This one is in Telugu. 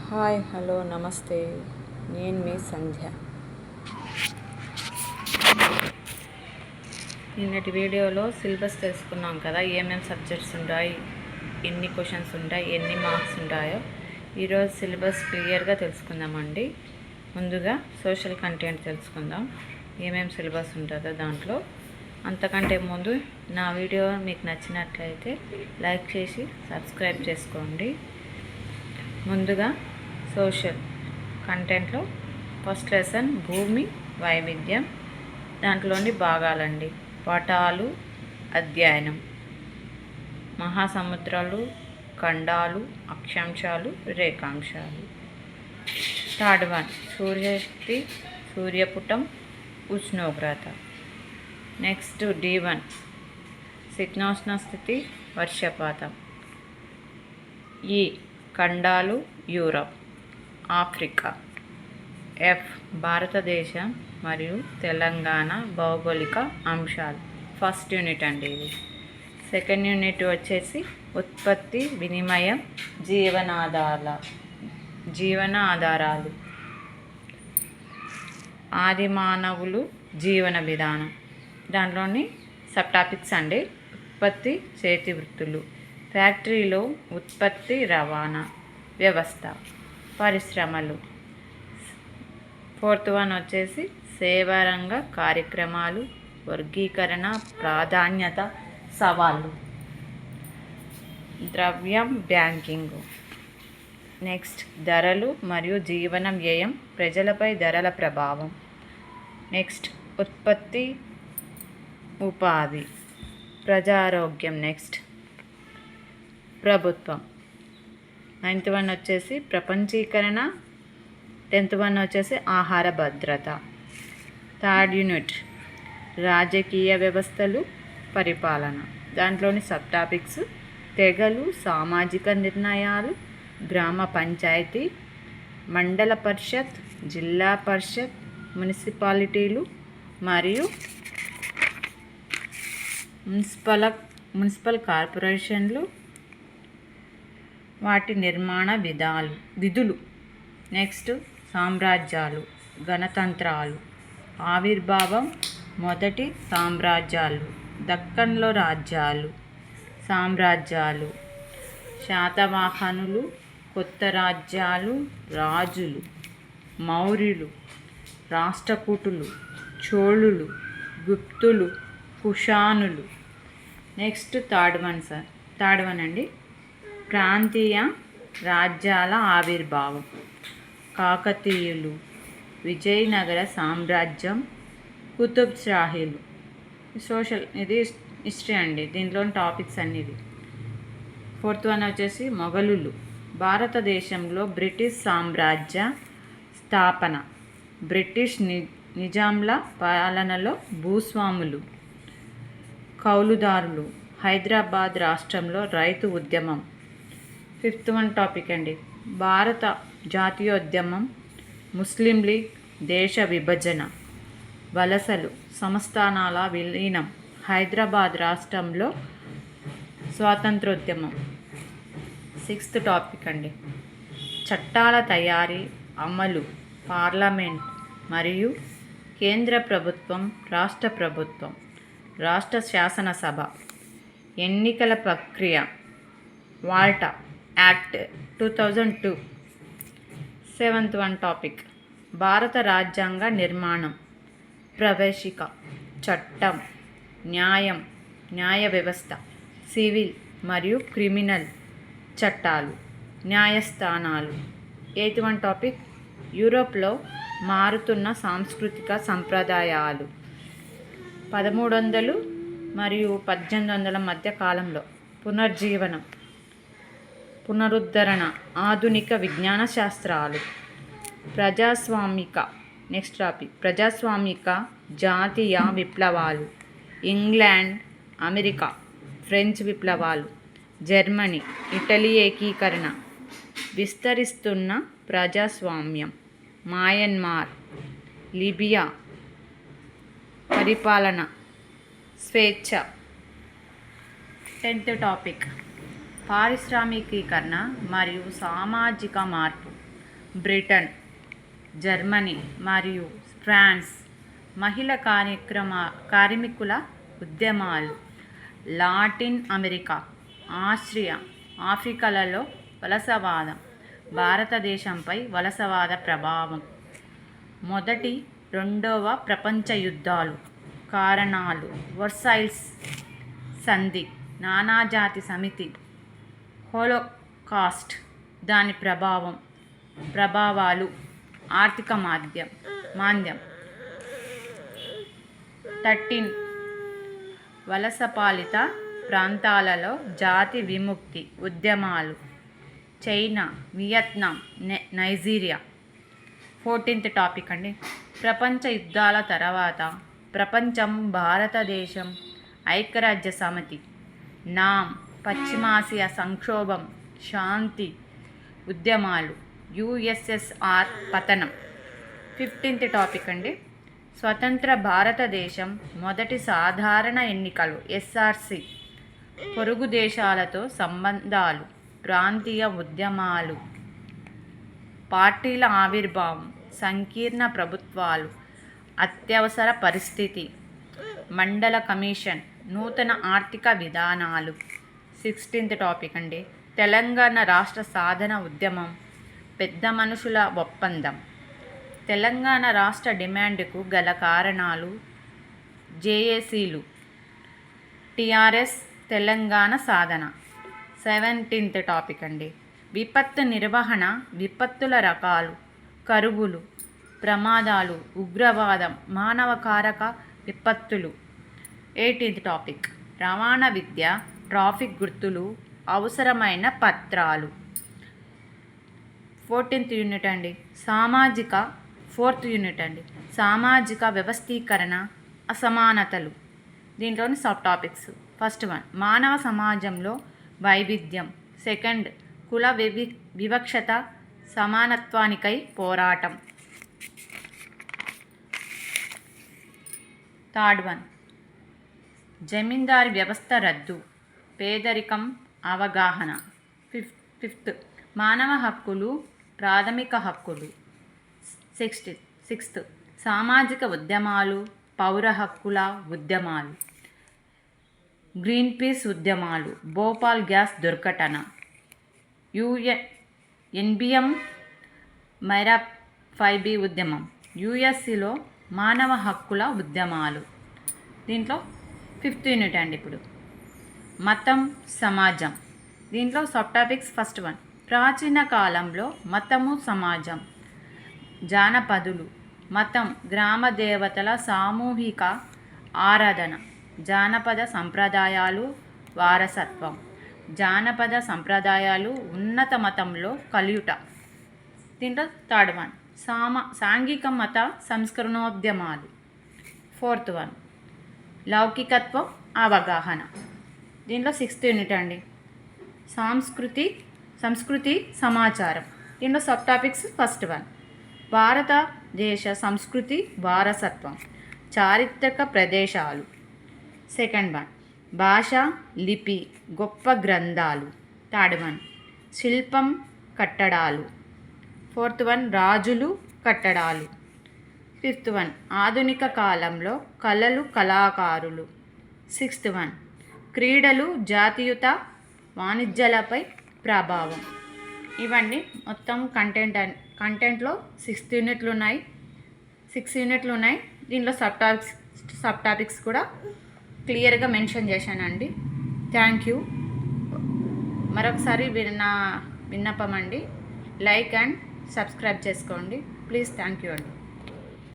హాయ్ హలో నమస్తే. నేను మీ సంధ్య. నిన్నటి వీడియోలో సిలబస్ తెలుసుకున్నాం కదా, ఏమేమి సబ్జెక్ట్స్ ఉంటాయి, ఎన్ని క్వశ్చన్స్ ఉంటాయి, ఎన్ని మార్క్స్ ఉంటాయో ఈరోజు సిలబస్ క్లియర్గా తెలుసుకుందామండి. ముందుగా సోషల్ కంటెంట్ తెలుసుకుందాం, ఏమేమి సిలబస్ ఉంటుందో దాంట్లో. అంతకంటే ముందు నా వీడియో మీకు నచ్చినట్లయితే లైక్ చేసి సబ్స్క్రైబ్ చేసుకోండి. ముందుగా సోషల్ కంటెంట్లో ఫస్ట్ లెసన్ భూమి వైవిధ్యం, దాంట్లోని భాగాలండి. పటాలు అధ్యయనం, మహాసముద్రాలు, ఖండాలు, అక్షాంశాలు, రేఖాంశాలు. థర్డ్ వన్ సూర్యశక్తి, సూర్యపుటం, ఉష్ణోగ్రత. నెక్స్ట్ D1 శీతోష్ణ స్థితి, వర్షపాతం. ఈ ఖండాలు యూరప్, ఆఫ్రికా. ఎఫ్ భారతదేశం మరియు తెలంగాణ భౌగోళిక అంశాలు. ఫస్ట్ యూనిట్ అండి ఇది. సెకండ్ యూనిట్ వచ్చేసి ఉత్పత్తి, వినిమయం, జీవన ఆధారాలు. ఆది మానవులు, జీవన విధానం. దాంట్లోని సబ్ టాపిక్స్ అండి. ఉత్పత్తి, చేతి వృత్తులు. ఫ్యాక్టరీలో ఉత్పత్తి, రవాణా వ్యవస్థ, పరిశ్రమలు. ఫోర్త్ వన్ వచ్చేసి సేవారంగ కార్యక్రమాలు, వర్గీకరణ, ప్రాధాన్యత, సవాళ్ళు. ద్రవ్యం, బ్యాంకింగ్. నెక్స్ట్ ధరలు మరియు జీవన వ్యయం, ప్రజలపై ధరల ప్రభావం. నెక్స్ట్ ఉత్పత్తి, ఉపాధి, ప్రజారోగ్యం. నెక్స్ట్ ప్రభుత్వం. 9th వన్ వచ్చేసి ప్రపంచీకరణ. 10th వన్ వచ్చేసి ఆహార భద్రత. థర్డ్ యూనిట్ రాజకీయ వ్యవస్థలు, పరిపాలన. దాంట్లోని సబ్ టాపిక్స్ తెగలు, సామాజిక నిర్ణయాలు, గ్రామ పంచాయతీ, మండల పరిషత్, జిల్లా పరిషత్, మున్సిపాలిటీలు మరియు మున్సిపల్ కార్పొరేషన్లు, వాటి నిర్మాణ విధులు. నెక్స్ట్ సామ్రాజ్యాలు, గణతంత్రాలు. ఆవిర్భావం, మొదటి సామ్రాజ్యాలు, దక్కన్లో రాజ్యాలు, సామ్రాజ్యాలు. శాతవాహనులు, కొత్త రాజ్యాలు, రాజులు. మౌర్యులు, రాష్ట్రకూటులు, చోళులు, గుప్తులు, కుషానులు. నెక్స్ట్ థర్డ్ వన్ అండి. ప్రాంతీయ రాజ్యాల ఆవిర్భావం. కాకతీయులు, విజయనగర సామ్రాజ్యం, కుతుబ్ షాహీలు. ఇది హిస్టరీ అండి. దీంట్లోని టాపిక్స్ అన్నిది. ఫోర్త్ వన్ వచ్చేసి మొఘలులు, భారతదేశంలో బ్రిటిష్ సామ్రాజ్య స్థాపన. బ్రిటిష్ నిజాంల పాలనలో భూస్వాములు, కౌలుదారులు. హైదరాబాద్ రాష్ట్రంలో రైతు ఉద్యమం. ఫిఫ్త్ వన్ టాపిక్ అండి. భారత జాతీయోద్యమం, ముస్లిం లీగ్, దేశ విభజన, వలసలు, సంస్థానాల విలీనం, హైదరాబాద్ రాష్ట్రంలో స్వాతంత్రోద్యమం. సిక్స్త్ టాపిక్ అండి. చట్టాల తయారీ, అమలు, పార్లమెంట్ మరియు కేంద్ర ప్రభుత్వం, రాష్ట్ర ప్రభుత్వం, రాష్ట్ర శాసనసభ, ఎన్నికల ప్రక్రియ, WALTA act 2002. Seventh one topic భారత రాజ్యాంగ నిర్మాణం, ప్రవేశిక, చట్టం, న్యాయం, న్యాయ వ్యవస్థ, సివిల్ మరియు క్రిమినల్ చట్టాలు, న్యాయస్థానాలు. ఎయిత్ వన్ టాపిక్ యూరోప్లో మారుతున్న సాంస్కృతిక సంప్రదాయాలు. 1300 మరియు 1800 మధ్య కాలంలో పునర్జీవనం, పునరుద్ధరణ, ఆధునిక విజ్ఞాన శాస్త్రాలు. ప్రజాస్వామిక. నెక్స్ట్ టాపిక్ ప్రజాస్వామిక జాతీయ విప్లవాలు. ఇంగ్లాండ్, అమెరికా, ఫ్రెంచ్ విప్లవాలు, జర్మనీ, ఇటలీ ఏకీకరణ, విస్తరిస్తున్న ప్రజాస్వామ్యం, మయన్మార్, లిబియా, పరిపాలన, స్వేచ్ఛ. 10th టాపిక్ పారిశ్రామికీకరణ మరియు సామాజిక మార్పు. బ్రిటన్, జర్మనీ మరియు ఫ్రాన్స్. మహిళా కార్మికుల ఉద్యమాలు. లాటిన్ అమెరికా, ఆస్ట్రియా, ఆఫ్రికాలలో వలసవాదం. భారతదేశంపై వలసవాద ప్రభావం. మొదటి రెండవ ప్రపంచ యుద్ధాలు. కారణాలు: వర్సైల్స్ సంధి, నానాజాతి సమితి, హోలోకాస్ట్. దాని ప్రభావాలు: ఆర్థిక మాంద్యం. 13 వలసపాలిత ప్రాంతాలలో జాతి విముక్తి ఉద్యమాలు. China, Vietnam, Nigeria. 14th topic అండి. ప్రపంచ యుద్ధాల తర్వాత ప్రపంచం, భారతదేశం, ఐక్యరాజ్య సమితి. నామ్, పశ్చిమాసియా సంక్షోభం, శాంతి ఉద్యమాలు, యుఎస్ఎస్ఆర్ పతనం. 15th టాపిక్ అండి. స్వతంత్ర భారతదేశం మొదటి సాధారణ ఎన్నికలు, ఎస్ఆర్సి. పొరుగు దేశాలతో సంబంధాలు, ప్రాంతీయ ఉద్యమాలు, పార్టీల ఆవిర్భావం, సంకీర్ణ ప్రభుత్వాలు, అత్యవసర పరిస్థితి, మండల కమిషన్, నూతన ఆర్థిక విధానాలు. 16th టాపిక్ అండి. తెలంగాణ రాష్ట్ర సాధన ఉద్యమం, పెద్ద మనుషుల ఒప్పందం. తెలంగాణ రాష్ట్ర డిమాండ్కు గల కారణాలు: జేఏసీలు, టీఆర్ఎస్, తెలంగాణ సాధన. 17th టాపిక్ అండి. విపత్తు నిర్వహణ, విపత్తుల రకాలు, కరువులు, ప్రమాదాలు, ఉగ్రవాదం, మానవ కారక విపత్తులు. 18th topic. రవాణా విద్య, ట్రాఫిక్ గుర్తులు, అవసరమైన పత్రాలు. 14th యూనిట్ అండి. 4th యూనిట్ అండి. సామాజిక వ్యవస్థీకరణ, అసమానతలు. దీంట్లోని సబ్ టాపిక్స్. ఫస్ట్ వన్, మానవ సమాజంలో వైవిధ్యం. సెకండ్, కుల వివక్షత, సమానత్వానికై పోరాటం. థర్డ్ వన్, జమీందారీ వ్యవస్థ రద్దు, పేదరికం అవగాహన. ఫిఫ్త్, మానవ హక్కులు, ప్రాథమిక హక్కులు. సిక్స్త్, సామాజిక ఉద్యమాలు, పౌర హక్కుల ఉద్యమాలు, గ్రీన్పీస్ ఉద్యమాలు, భోపాల్ గ్యాస్ దుర్ఘటన, ఎన్బిఎం మైరా 5B ఉద్యమం, యుఎస్సిలో మానవ హక్కుల ఉద్యమాలు. దీంట్లో 5th యూనిట్ అండి. ఇప్పుడు మతం, సమాజం. దీంట్లో సబ్ టాపిక్స్. ఫస్ట్ వన్, ప్రాచీన కాలంలో మతము, సమాజం. జానపదులు. మతం, గ్రామ దేవతల సామూహిక ఆరాధన. జానపద సంప్రదాయాలు, వారసత్వం. జానపద సంప్రదాయాలు ఉన్నత మతంలో కలియుట. దీంట్లో థర్డ్ వన్, సాంఘిక మత సంస్కరణోద్యమాలు. 4th వన్, లౌకికత్వం, అవగాహన. దీంట్లో 6th యూనిట్ అండి. సంస్కృతి సమాచారం. దీంట్లో సబ్ టాపిక్స్. ఫస్ట్ వన్, భారతదేశ సంస్కృతి వారసత్వం, చారిత్రక ప్రదేశాలు. సెకండ్ వన్, భాష, లిపి, గొప్ప గ్రంథాలు. థర్డ్ వన్, శిల్పం, కట్టడాలు. 4th వన్, రాజులు, కట్టడాలు. 5th వన్, ఆధునిక కాలంలో కళలు, కళాకారులు. 6th వన్, క్రీడలు, జాతీయత, వాణిజ్యాలపై ప్రభావం. ఇవన్నీ మొత్తం కంటెంట్లో 6 యూనిట్లు ఉన్నాయి. 6 యూనిట్లు ఉన్నాయి. దీంట్లో సబ్ టాపిక్స్ కూడా క్లియర్గా మెన్షన్ చేశానండి. Thank you. మరొకసారి నా విన్నపం అండి, లైక్ అండ్ సబ్స్క్రైబ్ చేసుకోండి ప్లీజ్. థ్యాంక్ యూ అండి.